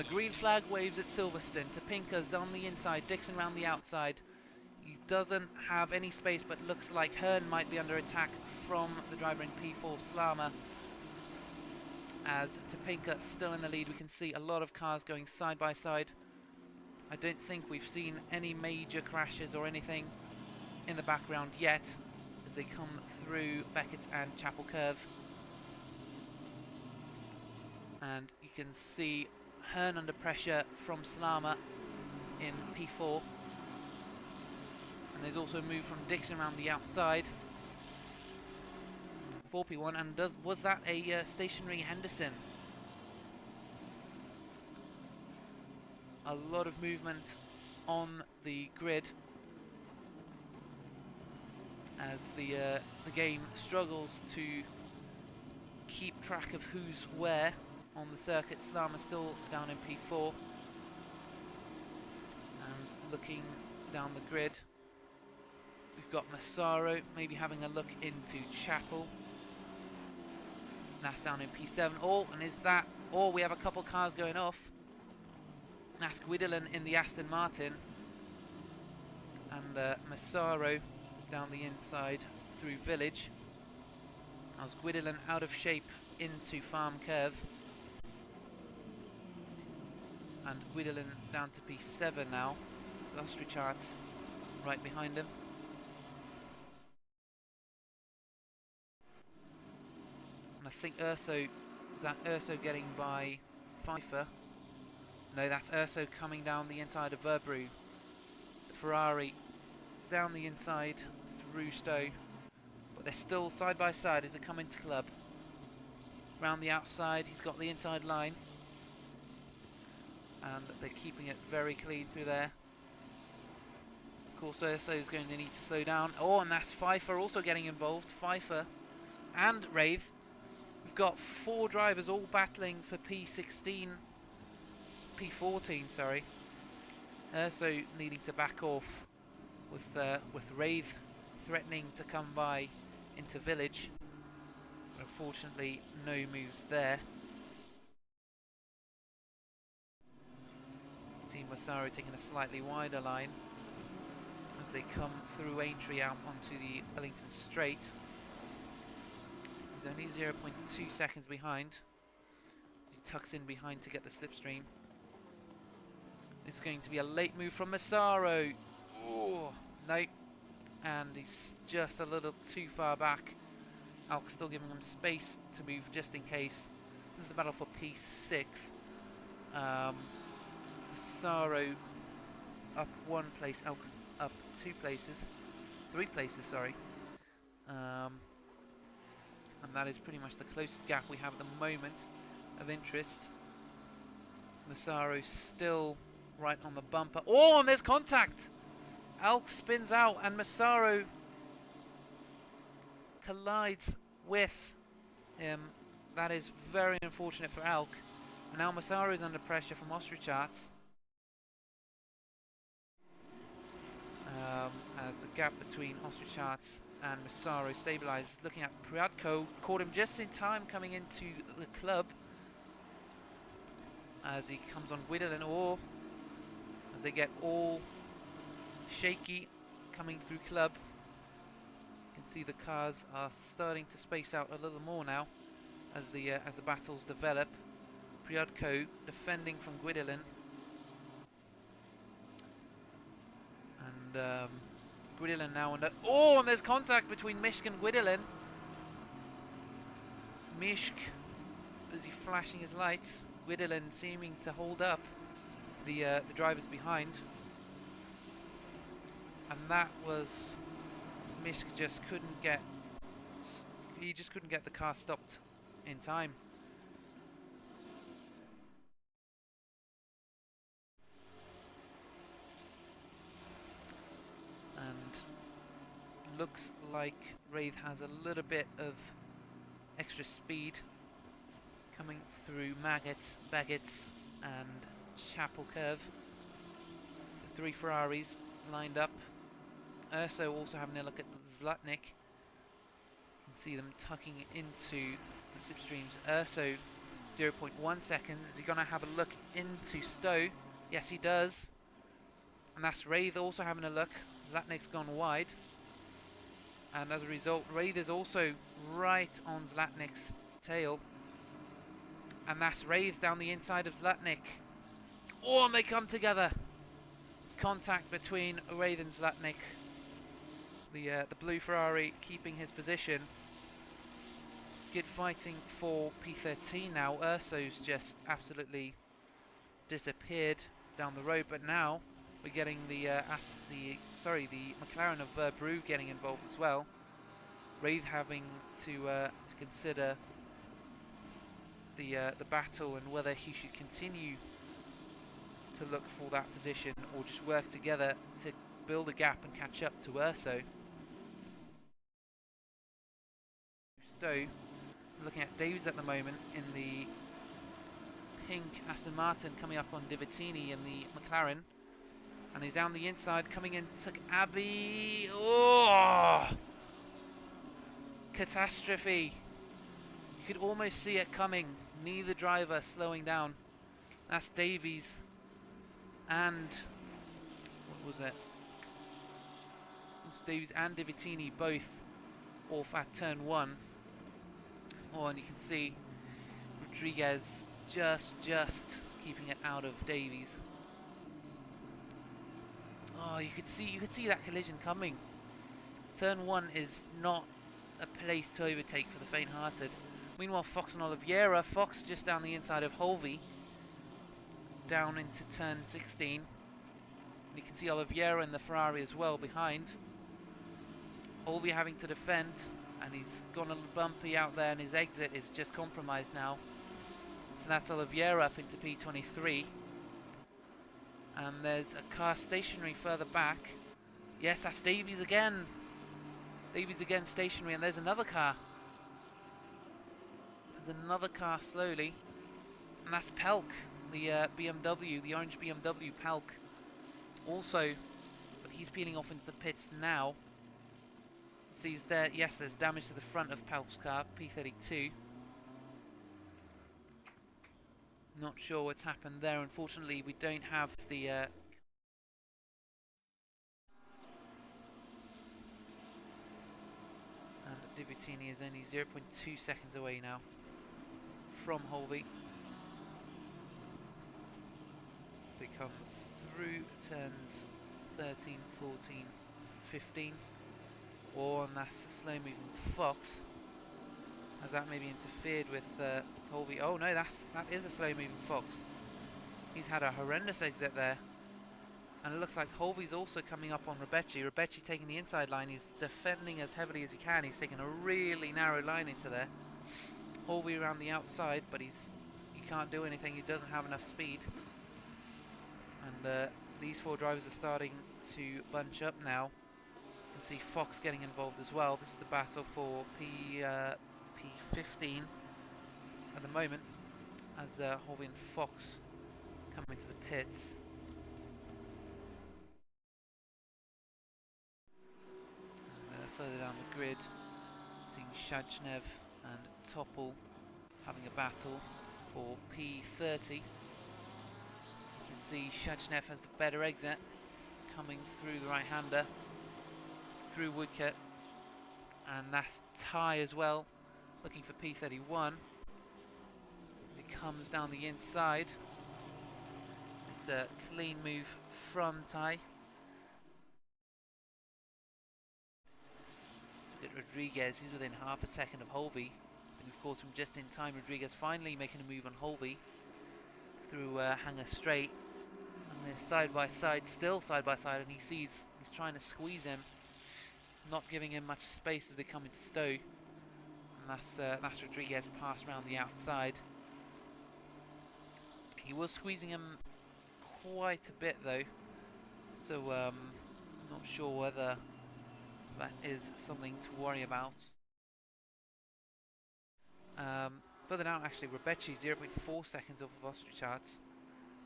the green flag waves at Silverstone. Topinka's on the inside, Dixon round the outside. He doesn't have any space, but looks like Hearn might be under attack from the driver in P4, Slama. As Topinka still in the lead, we can see a lot of cars going side by side. I don't think we've seen any major crashes or anything in the background yet as they come through Beckett and Chapel Curve. And you can see Hearn under pressure from Slama in P4. And there's also a move from Dixon around the outside. 4P1, and was that a stationary Henderson? A lot of movement on the grid as the game struggles to keep track of who's where on the circuit. Slama still down in P4 and looking down the grid. We've got Massaro maybe having a look into Chapel. That's down in P7. Oh, and is that... Oh, we have a couple cars going off. That's Guidolin in the Aston Martin. And Massaro down the inside through Village. How's Guidolin out of shape into Farm Curve. And Guidolin down to P7 now. With Ostricharts right behind him. And I think Urso, is that Urso getting by Pfeiffer? No, that's Urso coming down the inside of Verbrew. The Ferrari down the inside through Stowe. But they're still side by side as they come into club. Round the outside, he's got the inside line. And they're keeping it very clean through there. Of course, Urso is going to need to slow down. Oh, and that's Pfeiffer also getting involved. Pfeiffer and Wraith. We've got 4 drivers all battling for P16, P14, sorry. So needing to back off with Wraith threatening to come by into Village. But unfortunately, no moves there. Team Massaro taking a slightly wider line as they come through Aintree out onto the Ellington Straight. He's only 0.2 seconds behind. He tucks in behind to get the slipstream. This is going to be a late move from Massaro. Ooh, no. And he's just a little too far back. Alk's still giving him space to move just in case. This is the battle for P6. Massaro up 1 place, Alk up 2 places. 3 places, sorry. And that is pretty much the closest gap we have at the moment of interest. Massaro still right on the bumper. Oh, and there's contact! Alk spins out and Massaro collides with him. That is very unfortunate for Alk. And now Massaro is under pressure from Ostricharts. As the gap between Ostricharts and Massaro stabilizes. Looking at Priadko, caught him just in time coming into the club as he comes on Guidolin, or as they get all shaky coming through club. You can see the cars are starting to space out a little more now as the battles develop. Priadko defending from Guidolin. And Guidolin now under... Oh, and there's contact between Mishk and Guidolin. Mishk busy flashing his lights. Guidolin seeming to hold up the drivers behind. And that was... Mishk just couldn't get... He just couldn't get the car stopped in time. Looks like Wraith has a little bit of extra speed coming through Maggots, Baggots and Chapel Curve. The 3 Ferraris lined up. Urso also having a look at Zlatnik. You can see them tucking into the slipstreams. Urso 0.1 seconds. Is he going to have a look into Stowe? Yes, he does. And that's Wraith also having a look. Zlatnik's gone wide. And as a result, Wraith is also right on Zlatnik's tail. And that's Wraith down the inside of Zlatnik. Oh, and they come together. It's contact between Wraith and Zlatnik. The blue Ferrari keeping his position. Good fighting for P13 now. Urso's just absolutely disappeared down the road, but now we're getting the McLaren of Verbrugge getting involved as well. Wraith having to consider the battle and whether he should continue to look for that position or just work together to build a gap and catch up to Urso. Stowe looking at Daves at the moment in the pink Aston Martin, coming up on Divitini in the McLaren, and he's down the inside coming in, took Abbey. Oh, catastrophe. You could almost see it coming, neither driver slowing down. That's Davies and what was it? It was Davies and Divitini both off at turn 1. Oh, and you can see Rodriguez just keeping it out of Davies. Oh, you could see that collision coming. Turn 1 is not a place to overtake for the faint-hearted. Meanwhile, Fox and Oliveira. Fox just down the inside of Holvey, down into turn 16. You can see Oliveira in the Ferrari as well behind. Holvey having to defend, and he's gone a little bumpy out there, and his exit is just compromised now. So that's Oliveira up into P23. And there's a car stationary further back. Yes, that's Davies again. Davies again stationary, and there's another car. There's another car slowly. And that's Pelk, the BMW, the orange BMW Pelk. Also, but he's peeling off into the pits now. Sees there, yes, there's damage to the front of Pelk's car, P32. Not sure what's happened there. Unfortunately, we don't have the and Divitini is only 0.2 seconds away now from Holvey. As they come through turns 13, 14, 15. Oh, and that's a slow-moving Fox. Has that maybe interfered with Holvey? Oh no, that is a slow-moving Fox. He's had a horrendous exit there. And it looks like Holvey's also coming up on Rebecci. Rebecci taking the inside line. He's defending as heavily as he can. He's taking a really narrow line into there. Holvey around the outside, but he can't do anything. He doesn't have enough speed. And these four drivers are starting to bunch up now. You can see Fox getting involved as well. This is the battle for P15 at the moment, as Holvey and Fox come into the pits. And further down the grid, seeing Shajnev and Topol having a battle for P30. You can see Shajnev has the better exit, coming through the right-hander, through Woodcote, and that's Ty as well, looking for P31. As he comes down the inside, it's a clean move from Ty. Look at Rodriguez, he's within half a second of Holvey, and we've caught him just in time. Rodriguez finally making a move on Holvey through Hanger Straight, and they're side by side, still side by side, and he's trying to squeeze him, not giving him much space as they come into Stowe. And that's Rodriguez passed around the outside. He was squeezing him quite a bit though, so not sure whether that is something to worry about. Further down, actually, Rebecci 0.4 seconds off of Ostrichards.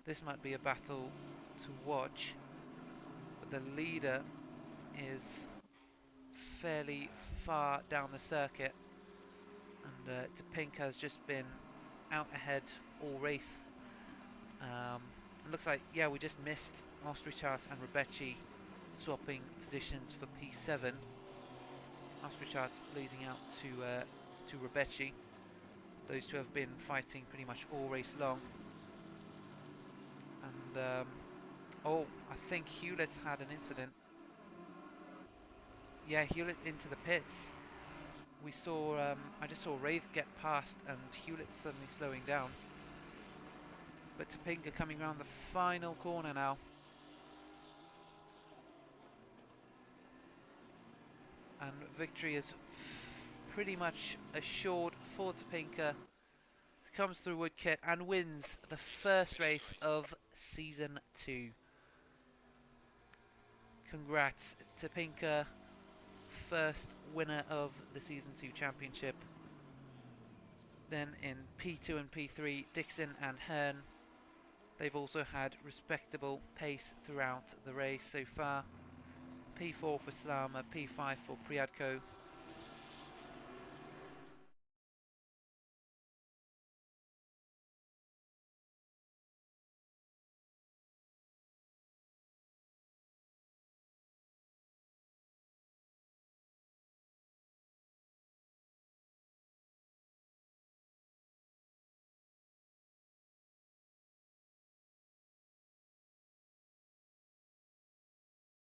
This might be a battle to watch, but the leader is fairly far down the circuit, and Topinka has just been out ahead all race. It looks like, yeah, we just missed Ostrichardt and Rebecci swapping positions for P7. Ostrichardt losing out to Rebecci. Those two have been fighting pretty much all race long. And oh, I think Hewlett had an incident. Yeah, Hewlett into the pits. We saw, I just saw Wraith get past and Hewlett suddenly slowing down. But Topinka coming around the final corner now. And victory is pretty much assured for Topinka. Comes through Woodkit and wins the first race of Season 2. Congrats, Topinka, first winner of the Season 2 Championship. Then in P2 and P3, Dixon and Hearn. They've also had respectable pace throughout the race so far. P4 for Slama, P5 for Priadko,